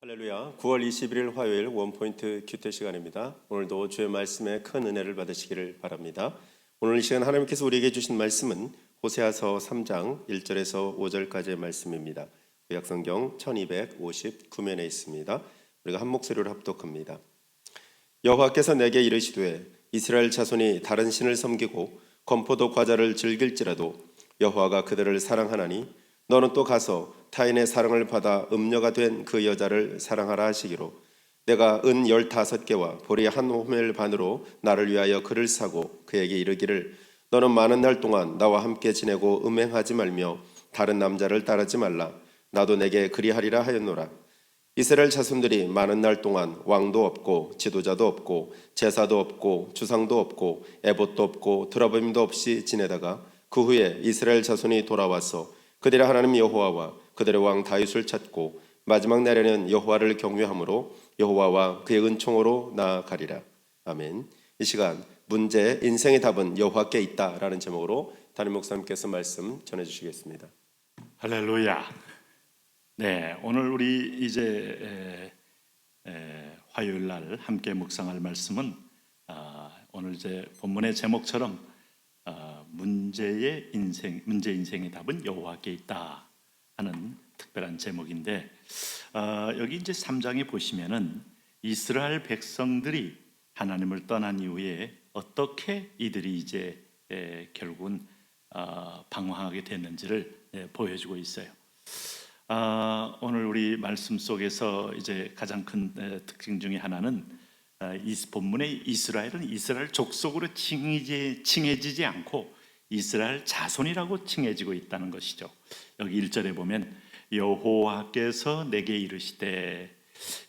할렐루야. 9월 21일 화요일 원포인트 큐티 시간입니다. 오늘도 주의 말씀에 큰 은혜를 받으시기를 바랍니다. 오늘 이 시간 하나님께서 우리에게 주신 말씀은 호세아서 3장 1절에서 5절까지의 말씀입니다. 구약성경 1259면에 있습니다. 우리가 한 목소리로 합독합니다. 여호와께서 내게 이르시되 이스라엘 자손이 다른 신을 섬기고 건포도 과자를 즐길지라도 여호와가 그들을 사랑하나니 너는 또 가서 타인의 사랑을 받아 음녀가 된 그 여자를 사랑하라 하시기로 내가 은 15개와 보리 한 호멜 반으로 나를 위하여 그를 사고 그에게 이르기를 너는 많은 날 동안 나와 함께 지내고 음행하지 말며 다른 남자를 따르지 말라. 나도 내게 그리하리라 하였노라. 이스라엘 자손들이 많은 날 동안 왕도 없고 지도자도 없고 제사도 없고 주상도 없고 에봇도 없고 드라봄도 없이 지내다가 그 후에 이스라엘 자손이 돌아와서 그들의 하나님 여호와와 그들의 왕 다윗을 찾고 마지막 날에는 여호와를 경외함으로 여호와와 그의 은총으로 나아가리라. 아멘. 이 시간 문제 인생의 답은 여호와께 있다라는 제목으로 담임 목사님께서 말씀 전해주시겠습니다. 할렐루야. 네, 오늘 우리 이제 화요일 날 함께 묵상할 말씀은 오늘 이제 본문의 제목처럼 문제 인생의 답은 여호와께 있다 하는 특별한 제목인데 여기 이제 3장에 보시면은 이스라엘 백성들이 하나님을 떠난 이후에 어떻게 이들이 이제 결국은 방황하게 됐는지를 보여주고 있어요. 오늘 우리 말씀 속에서 이제 가장 큰 특징 중에 하나는 이 본문의 이스라엘은 이스라엘 족속으로 칭해지지 않고 이스라엘 자손이라고 칭해지고 있다는 것이죠. 여기 1절에 보면 여호와께서 내게 이르시되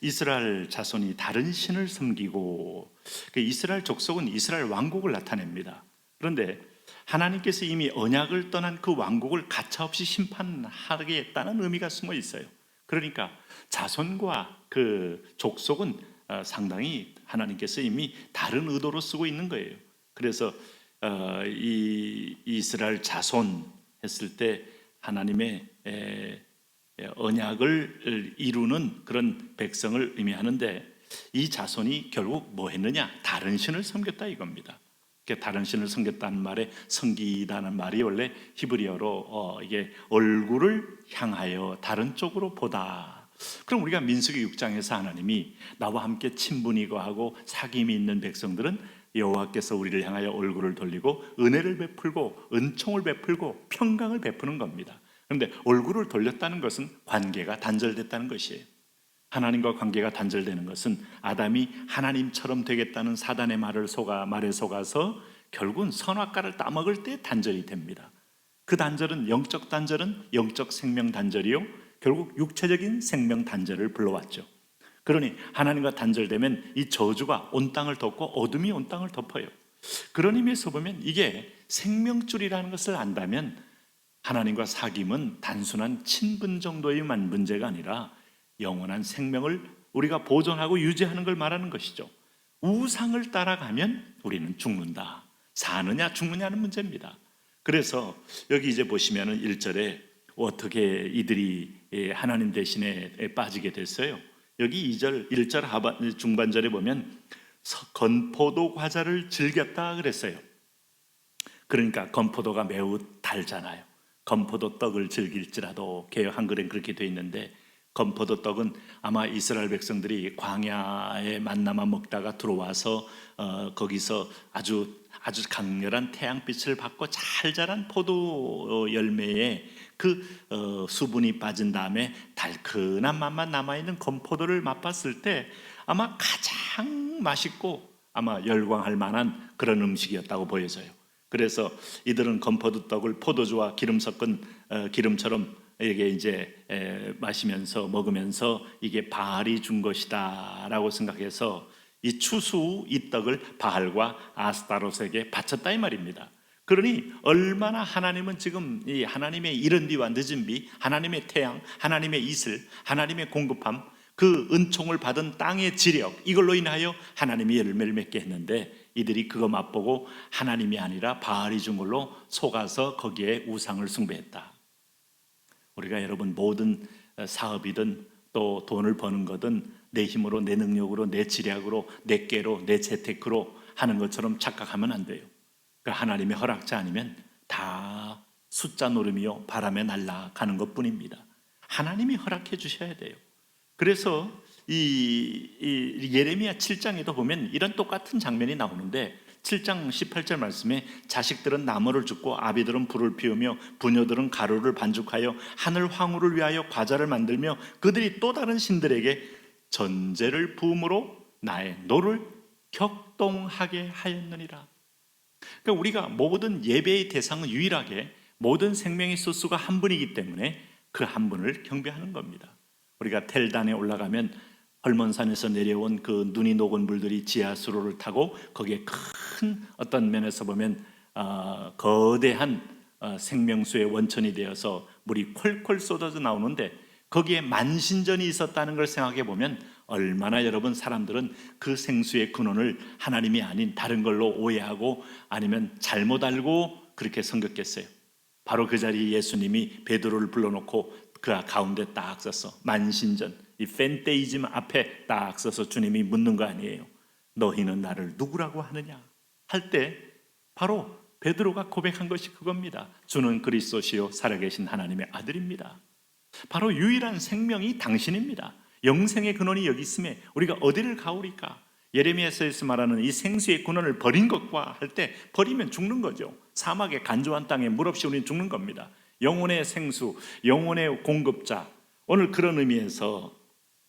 이스라엘 자손이 다른 신을 섬기고 이스라엘 족속은 이스라엘 왕국을 나타냅니다. 그런데 하나님께서 이미 언약을 떠난 그 왕국을 가차없이 심판하겠다는 의미가 숨어 있어요. 그러니까 자손과 그 족속은 상당히 하나님께서 이미 다른 의도로 쓰고 있는 거예요. 그래서 이 이스라엘 자손 했을 때 하나님의 언약을 이루는 그런 백성을 의미하는데 이 자손이 결국 뭐 했느냐? 다른 신을 섬겼다 이겁니다. 다른 신을 섬겼다는 말에 섬기다는 말이 원래 히브리어로 이게 얼굴을 향하여 다른 쪽으로 보다. 그럼 우리가 민수기 6장에서 하나님이 나와 함께 친분이 거하고 사귐이 있는 백성들은 여호와께서 우리를 향하여 얼굴을 돌리고 은혜를 베풀고 은총을 베풀고 평강을 베푸는 겁니다. 그런데 얼굴을 돌렸다는 것은 관계가 단절됐다는 것이에요. 하나님과 관계가 단절되는 것은 아담이 하나님처럼 되겠다는 사단의 말에 속아서 결국은 선악과를 따먹을 때 단절이 됩니다. 그 단절은 영적 생명 단절이요 결국 육체적인 생명 단절을 불러왔죠. 그러니 하나님과 단절되면 이 저주가 온 땅을 덮고 어둠이 온 땅을 덮어요. 그런 의미에서 보면 이게 생명줄이라는 것을 안다면 하나님과 사귐은 단순한 친분 정도의만 문제가 아니라 영원한 생명을 우리가 보존하고 유지하는 걸 말하는 것이죠. 우상을 따라가면 우리는 죽는다. 사느냐 죽느냐는 문제입니다. 그래서 여기 이제 보시면은 1절에 어떻게 이들이 하나님 대신에 빠지게 됐어요. 여기 1절 중반절에 보면 건포도 과자를 즐겼다 그랬어요. 그러니까 건포도가 매우 달잖아요. 건포도 떡을 즐길지라도 개역 한글엔 그렇게 되어 있는데 건포도 떡은 아마 이스라엘 백성들이 광야에 만나만 먹다가 들어와서 거기서 아주 강렬한 태양빛을 받고 잘 자란 포도 열매에 그 수분이 빠진 다음에 달큰한 맛만 남아있는 건포도를 맛봤을 때 아마 가장 맛있고 아마 열광할 만한 그런 음식이었다고 보여져요. 그래서 이들은 건포도 떡을 포도주와 기름 섞은 기름처럼 이게 이제 마시면서 먹으면서 이게 바알이 준 것이다라고 생각해서 이 추수 이 떡을 바알과 아스타롯에게 바쳤다 이 말입니다. 그러니 얼마나 하나님은 지금 이 하나님의 이른 비와 늦은 비, 하나님의 태양, 하나님의 이슬, 하나님의 공급함, 그 은총을 받은 땅의 지력 이걸로 인하여 하나님이 열매를 맺게 했는데 이들이 그거 맛보고 하나님이 아니라 바알이 준 걸로 속아서 거기에 우상을 숭배했다. 우리가 여러분 모든 사업이든 또 돈을 버는 것은 내 힘으로, 내 능력으로, 내 지략으로, 내 꾀로, 내 재테크로 하는 것처럼 착각하면 안 돼요. 그러니까 하나님의 허락자 아니면 다 숫자 노름이요 바람에 날아가는 것뿐입니다. 하나님이 허락해 주셔야 돼요. 그래서 이 예레미야 7장에도 보면 이런 똑같은 장면이 나오는데 7장 18절 말씀에 자식들은 나무를 줍고 아비들은 불을 피우며 부녀들은 가루를 반죽하여 하늘 황후를 위하여 과자를 만들며 그들이 또 다른 신들에게 전제를 부음으로 나의 노를 격동하게 하였느니라. 그러니까 우리가 모든 예배의 대상은 유일하게 모든 생명의 소스가 한 분이기 때문에 그 한 분을 경배하는 겁니다. 우리가 텔단에 올라가면 헐몬산에서 내려온 그 눈이 녹은 물들이 지하수로를 타고 거기에 큰 어떤 면에서 보면 거대한 생명수의 원천이 되어서 물이 콸콸 쏟아져 나오는데 거기에 만신전이 있었다는 걸 생각해 보면 얼마나 여러분 사람들은 그 생수의 근원을 하나님이 아닌 다른 걸로 오해하고 아니면 잘못 알고 그렇게 섬겼겠어요. 바로 그 자리에 예수님이 베드로를 불러놓고 그 가운데 딱 서서 만신전, 이 펜테이즘 앞에 딱 서서 주님이 묻는 거 아니에요. 너희는 나를 누구라고 하느냐 할 때 바로 베드로가 고백한 것이 그겁니다. 주는 그리스도시요 살아계신 하나님의 아들입니다. 바로 유일한 생명이 당신입니다. 영생의 근원이 여기 있음에 우리가 어디를 가오리까? 예레미야서에서 말하는 이 생수의 근원을 버린 것과 할 때 버리면 죽는 거죠. 사막의 간조한 땅에 물 없이 우리는 죽는 겁니다. 영혼의 생수, 영혼의 공급자. 오늘 그런 의미에서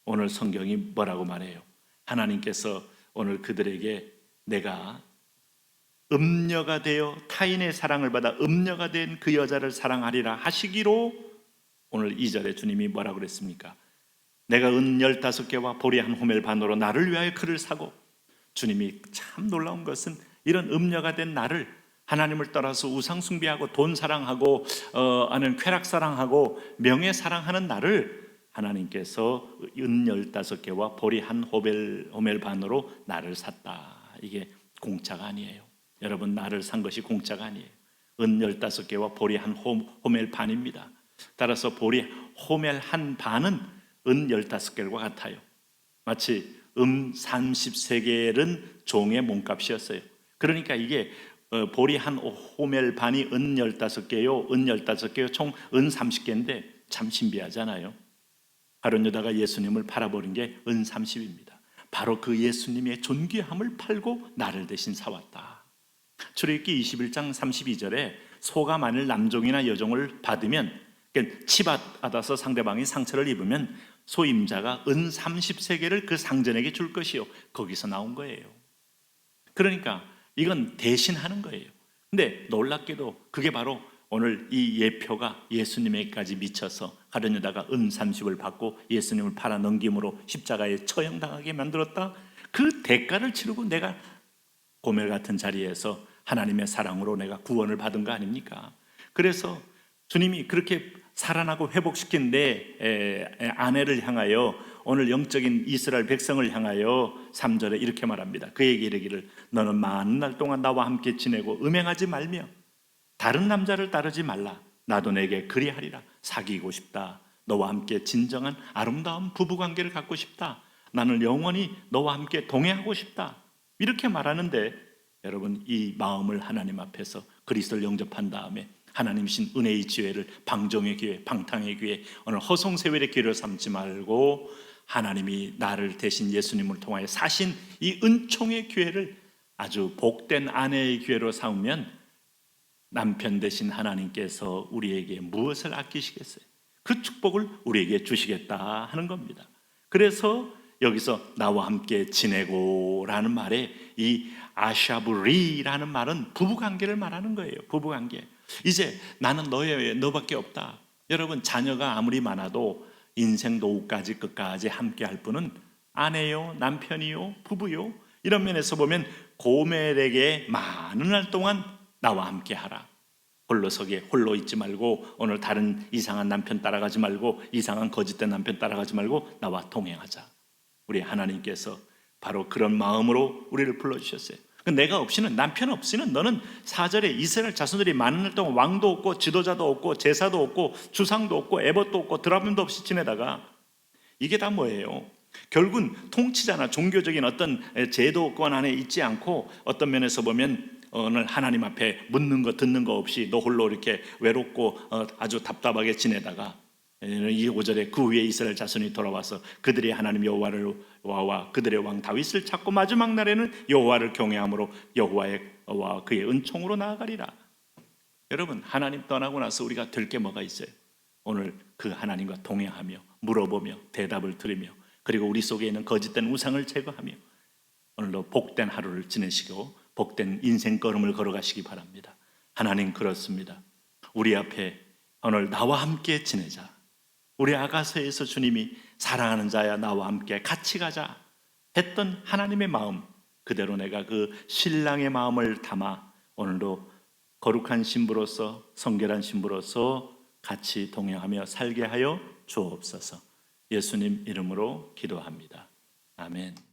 오늘 성경이 뭐라고 말해요? 하나님께서 오늘 그들에게 내가 음녀가 되어 타인의 사랑을 받아 음녀가 된 그 여자를 사랑하리라 하시기로 오늘 2절에 주님이 뭐라고 그랬습니까? 내가 은 15개와 보리 한 호멜 반으로 나를 위하여 그를 사고 주님이 참 놀라운 것은 이런 음녀가 된 나를 하나님을 따라서 우상 숭배하고 돈 사랑하고 아니면 쾌락 사랑하고 명예 사랑하는 나를 하나님께서 은 15개와 보리 한 호멜 반으로 나를 샀다. 이게 공짜가 아니에요. 여러분 나를 산 것이 공짜가 아니에요. 은 15개와 보리 한 호멜 반입니다. 따라서 보리 호멜 한 반은 은 15개과 같아요. 마치 33개는 종의 몸값이었어요. 그러니까 이게 보리 한 호멜 반이 은 15개요 은 15개요 총 은 30개인데 참 신비하잖아요. 가룟 유다가 예수님을 팔아버린 게 은 30입니다. 바로 그 예수님의 존귀함을 팔고 나를 대신 사왔다. 출애굽기 21장 32절에 소가 만일 남종이나 여종을 받으면 치받아서 상대방이 상처를 입으면 소임자가 은 30세겔을 그 상전에게 줄 것이요. 거기서 나온 거예요. 그러니까 이건 대신하는 거예요. 근데 놀랍게도 그게 바로 오늘 이 예표가 예수님에게까지 미쳐서 가룟 유다가 은 30을 받고 예수님을 팔아 넘김으로 십자가에 처형당하게 만들었다. 그 대가를 치르고 내가 고멜 같은 자리에서 하나님의 사랑으로 내가 구원을 받은 거 아닙니까? 그래서 주님이 그렇게 살아나고 회복시킨 내 아내를 향하여 오늘 영적인 이스라엘 백성을 향하여 3절에 이렇게 말합니다. 그에게 이르기를 너는 많은 날 동안 나와 함께 지내고 음행하지 말며 다른 남자를 따르지 말라. 나도 내게 그리하리라. 사귀고 싶다. 너와 함께 진정한 아름다운 부부관계를 갖고 싶다. 나는 영원히 너와 함께 동행하고 싶다. 이렇게 말하는데 여러분 이 마음을 하나님 앞에서 그리스도를 영접한 다음에 하나님이신 은혜의 지혜를 방종의 기회, 방탕의 기회, 오늘 허송세월의 기회를 삼지 말고 하나님이 나를 대신 예수님을 통하여 사신 이 은총의 기회를 아주 복된 아내의 기회로 삼으면 남편 대신 하나님께서 우리에게 무엇을 아끼시겠어요? 그 축복을 우리에게 주시겠다 하는 겁니다. 그래서 여기서 나와 함께 지내고 라는 말에 이 아샤브리라는 말은 부부관계를 말하는 거예요. 부부관계. 이제 나는 너밖에 없다. 여러분 자녀가 아무리 많아도 인생 노후까지 끝까지 함께 할 분은 아내요, 남편이요, 부부요. 이런 면에서 보면 고멜에게 많은 날 동안 나와 함께 하라. 홀로서게 홀로 있지 말고 오늘 다른 이상한 남편 따라가지 말고 이상한 거짓된 남편 따라가지 말고 나와 동행하자. 우리 하나님께서 바로 그런 마음으로 우리를 불러주셨어요. 내가 없이는 남편 없이는 너는 4절에 이스라엘 자손들이 많은 날 동안 왕도 없고 지도자도 없고 제사도 없고 주상도 없고 에봇도 없고 드라문도 없이 지내다가 이게 다 뭐예요? 결국은 통치자나 종교적인 어떤 제도권 안에 있지 않고 어떤 면에서 보면 오늘 하나님 앞에 묻는 거 듣는 거 없이 너 홀로 이렇게 외롭고 아주 답답하게 지내다가 이 5절에 그 후에 이스라엘 자손이 돌아와서 그들이 하나님 여호와와 그들의 왕 다윗을 찾고 마지막 날에는 여호와를 경외함으로 여호와와 그의 은총으로 나아가리라. 여러분, 하나님 떠나고 나서 우리가 될 게 뭐가 있어요? 오늘 그 하나님과 동행하며 물어보며 대답을 들으며 그리고 우리 속에 있는 거짓된 우상을 제거하며 오늘도 복된 하루를 지내시고 복된 인생 걸음을 걸어가시기 바랍니다. 하나님 그렇습니다. 우리 앞에 오늘 나와 함께 지내자. 우리 아가서에서 주님이 사랑하는 자야 나와 함께 같이 가자 했던 하나님의 마음 그대로 내가 그 신랑의 마음을 담아 오늘도 거룩한 신부로서 성결한 신부로서 같이 동행하며 살게 하여 주옵소서. 예수님 이름으로 기도합니다. 아멘.